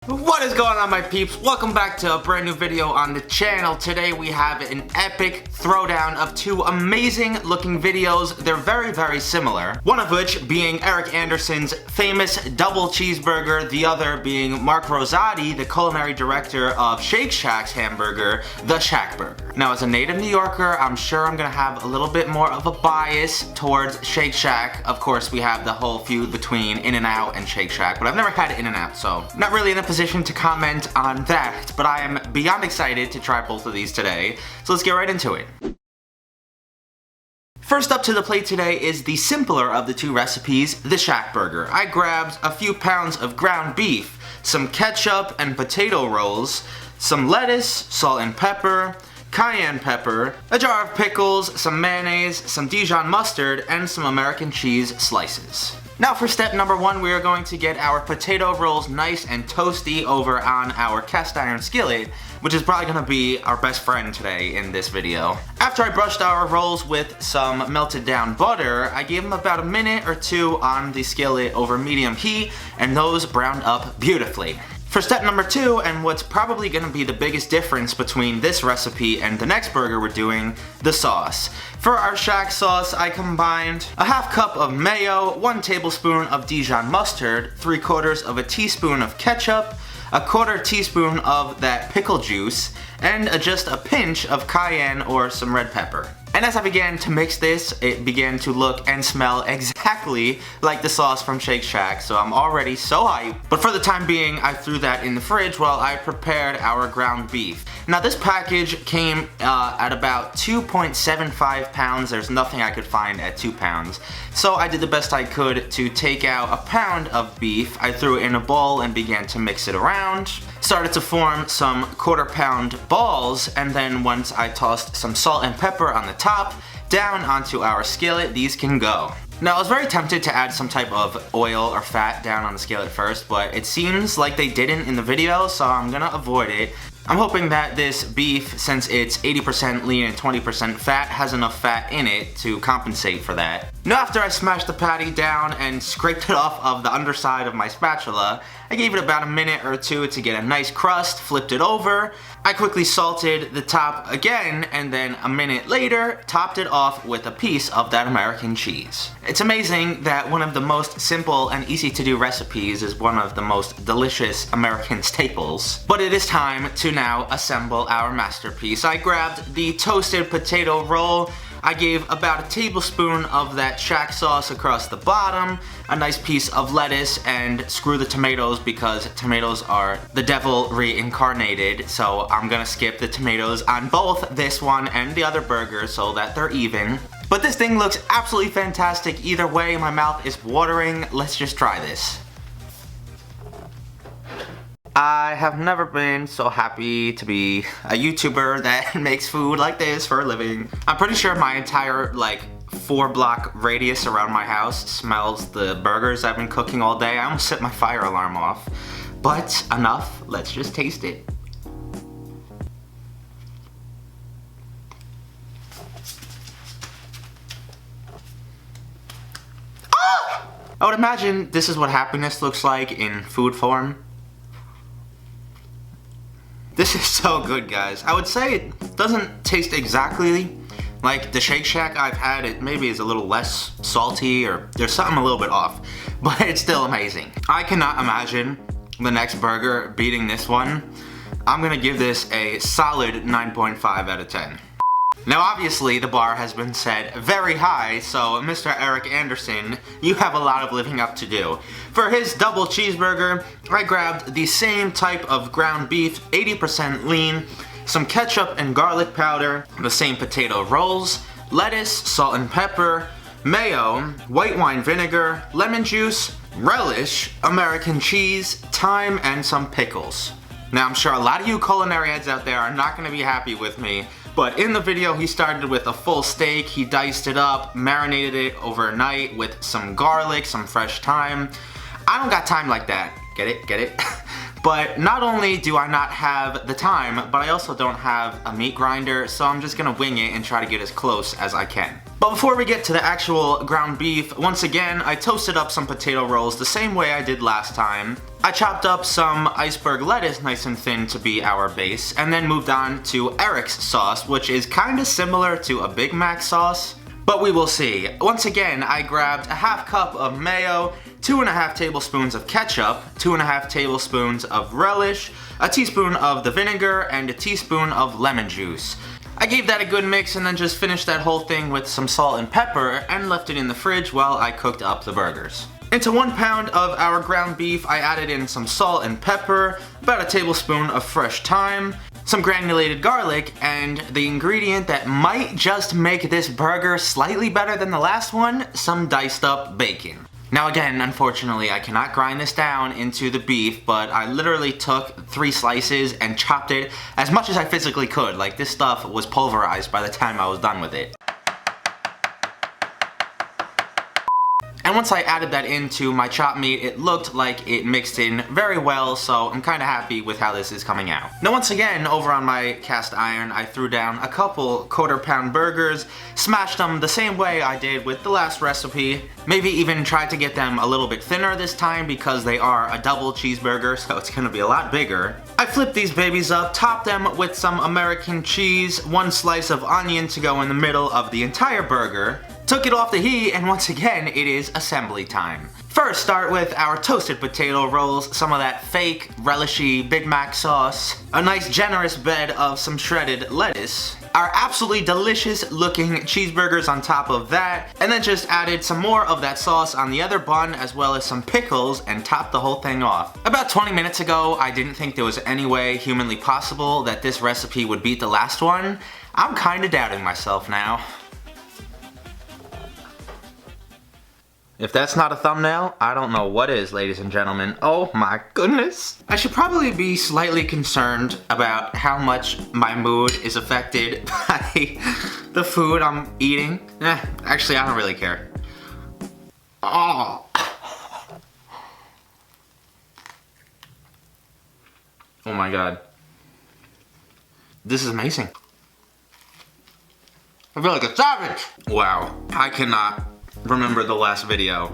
What is going on, my peeps? Welcome back to a brand new video on the channel. Today we have an epic throwdown of two amazing looking videos. They're very similar. One of which being Erik Anderson's famous double cheeseburger, the other being Mark Rosati, the culinary director of Shake Shack's hamburger, the Shackburger. Now, as a native New Yorker, I'm sure I'm gonna have a little bit more of a bias towards Shake Shack. Of course, we have the whole feud between In-N-Out and Shake Shack, but I've never had In-N-Out, so not really in a position to comment on that, but I am beyond excited to try both of these today, so let's get right into it. First up to the plate today is the simpler of the two recipes, the Shackburger. I grabbed a few pounds of ground beef, some ketchup and potato rolls, some lettuce, salt and pepper, cayenne pepper, a jar of pickles, some mayonnaise, some Dijon mustard, and some American cheese slices. Now for step number one, we are going to get our potato rolls nice and toasty over on our cast iron skillet, which is probably going to be our best friend today in this video. After I brushed our rolls with some melted down butter, I gave them about a minute or two on the skillet over medium heat, and those browned up beautifully. For step number two, and what's probably going to be the biggest difference between this recipe and the next burger we're doing, the sauce. For our Shack sauce, I combined a half cup of mayo, 1 tablespoon of Dijon mustard, 3/4 of a teaspoon of ketchup, a 1/4 teaspoon of that pickle juice, and just a pinch of cayenne or some red pepper. And as I began to mix this, it began to look and smell exactly like the sauce from Shake Shack, so I'm already so hyped. But for the time being, I threw that in the fridge while I prepared our ground beef. Now this package came at about 2.75 pounds. There's nothing I could find at 2 pounds. So I did the best I could to take out a pound of beef. I threw it in a bowl and began to mix it around. Started to form some 1/4 pound balls, and then once I tossed some salt and pepper on the top, down onto our skillet, these can go. Now, I was very tempted to add some type of oil or fat down on the skillet first, but it seems like they didn't in the video, so I'm gonna avoid it. I'm hoping that this beef, since it's 80% lean and 20% fat, has enough fat in it to compensate for that. Now, after I smashed the patty down and scraped it off of the underside of my spatula, I gave it about a minute or two to get a nice crust, flipped it over. I quickly salted the top again, and then a minute later, topped it off with a piece of that American cheese. It's amazing that one of the most simple and easy to do recipes is one of the most delicious American staples. But it is time to now assemble our masterpiece. I grabbed the toasted potato roll. I gave about a tablespoon of that Shack sauce across the bottom, a nice piece of lettuce, and screw the tomatoes because tomatoes are the devil reincarnated, so I'm gonna skip the tomatoes on both this one and the other burger so that they're even. But this thing looks absolutely fantastic either way. My mouth is watering. Let's just try this. I have never been so happy to be a YouTuber that makes food like this for a living. I'm pretty sure my entire 4-block radius around my house smells the burgers I've been cooking all day. I almost set my fire alarm off. But enough, let's just taste it. Ah! I would imagine this is what happiness looks like in food form. This is so good, guys. I would say it doesn't taste exactly like the Shake Shack I've had. It maybe is a little less salty, or there's something a little bit off, but it's still amazing. I cannot imagine the next burger beating this one. I'm gonna give this a solid 9.5 out of 10. Now obviously the bar has been set very high, so Mr. Erik Anderson, you have a lot of living up to do. For his double cheeseburger, I grabbed the same type of ground beef, 80% lean, some ketchup and garlic powder, the same potato rolls, lettuce, salt and pepper, mayo, white wine vinegar, lemon juice, relish, American cheese, thyme, and some pickles. Now I'm sure a lot of you culinary heads out there are not going to be happy with me, but in the video he started with a full steak, he diced it up, marinated it overnight with some garlic, some fresh thyme. I don't got time like that. Get it? Get it? But not only do I not have the time, but I also don't have a meat grinder, so I'm just gonna wing it and try to get as close as I can. But before we get to the actual ground beef, once again, I toasted up some potato rolls the same way I did last time. I chopped up some iceberg lettuce nice and thin to be our base, and then moved on to Erik's sauce, which is kinda similar to a Big Mac sauce. But we will see. Once again, I grabbed a half cup of mayo, 2.5 tablespoons of ketchup, 2.5 tablespoons of relish, a teaspoon of the vinegar, and a teaspoon of lemon juice. I gave that a good mix and then just finished that whole thing with some salt and pepper and left it in the fridge while I cooked up the burgers. Into 1 pound of our ground beef, I added in some salt and pepper, about a tablespoon of fresh thyme, some granulated garlic, and the ingredient that might just make this burger slightly better than the last one, some diced up bacon. Now again, unfortunately, I cannot grind this down into the beef, but I literally took 3 slices and chopped it as much as I physically could. Like, this stuff was pulverized by the time I was done with it. And once I added that into my chopped meat, it looked like it mixed in very well, so I'm kinda happy with how this is coming out. Now once again, over on my cast iron, I threw down a couple quarter-pound burgers, smashed them the same way I did with the last recipe, maybe even tried to get them a little bit thinner this time because they are a double cheeseburger, so it's gonna be a lot bigger. I flipped these babies up, topped them with some American cheese, 1 slice of onion to go in the middle of the entire burger, took it off the heat, and once again, it is assembly time. First, start with our toasted potato rolls, some of that fake, relishy Big Mac sauce, a nice generous bed of some shredded lettuce, our absolutely delicious looking cheeseburgers on top of that, and then just added some more of that sauce on the other bun as well as some pickles and topped the whole thing off. About 20 minutes ago, I didn't think there was any way humanly possible that this recipe would beat the last one. I'm kinda doubting myself now. If that's not a thumbnail, I don't know what is, ladies and gentlemen. Oh my goodness. I should probably be slightly concerned about how much my mood is affected by the food I'm eating. Actually, I don't really care. Oh. Oh my god. This is amazing. I feel like a savage. Wow, I cannot remember the last video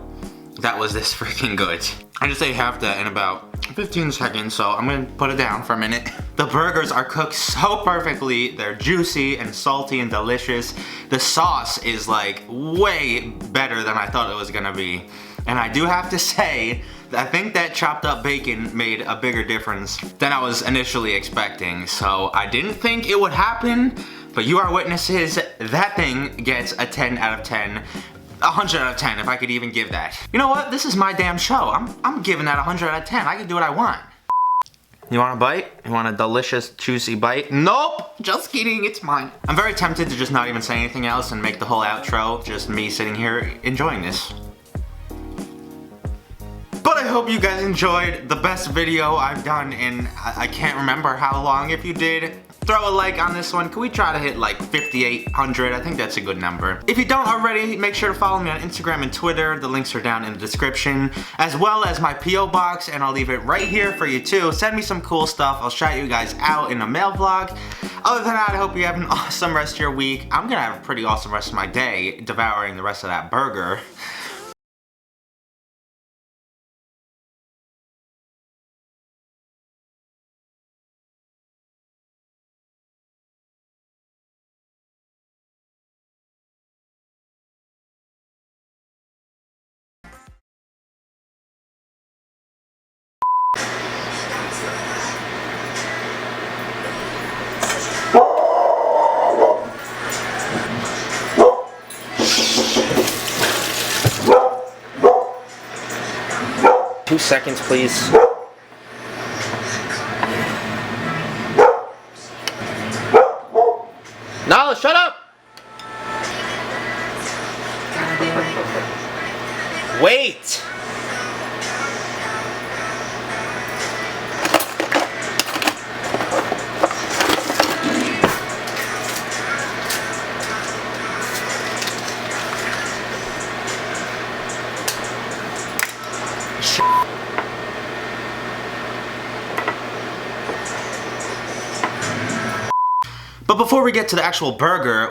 that was this freaking good. I just ate half that in about 15 seconds, so I'm gonna put it down for a minute. The burgers are cooked so perfectly. They're juicy and salty and delicious. The sauce is like way better than I thought it was gonna be. And I do have to say, I think that chopped up bacon made a bigger difference than I was initially expecting. So I didn't think it would happen, but you are witnesses. That thing gets a 10 out of 10. 100 out of 10 if I could even give that. You know what? This is my damn show. I'm giving that 100 out of 10. I can do what I want. You want a bite? You want a delicious, juicy bite? Nope! Just kidding, it's mine. I'm very tempted to just not even say anything else and make the whole outro just me sitting here enjoying this. But I hope you guys enjoyed the best video I've done in I can't remember how long. If you did, throw a like on this one. Can we try to hit like 5,800? I think that's a good number. If you don't already, make sure to follow me on Instagram and Twitter. The links are down in the description, as well as my P.O. box, and I'll leave it right here for you too. Send me some cool stuff. I'll shout you guys out in a mail vlog. Other than that, I hope you have an awesome rest of your week. I'm gonna have a pretty awesome rest of my day devouring the rest of that burger. Two seconds, please. No, shut up! Wait! But before we get to the actual burger,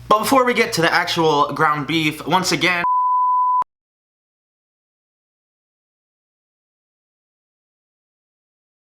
But before we get to the actual ground beef, once again,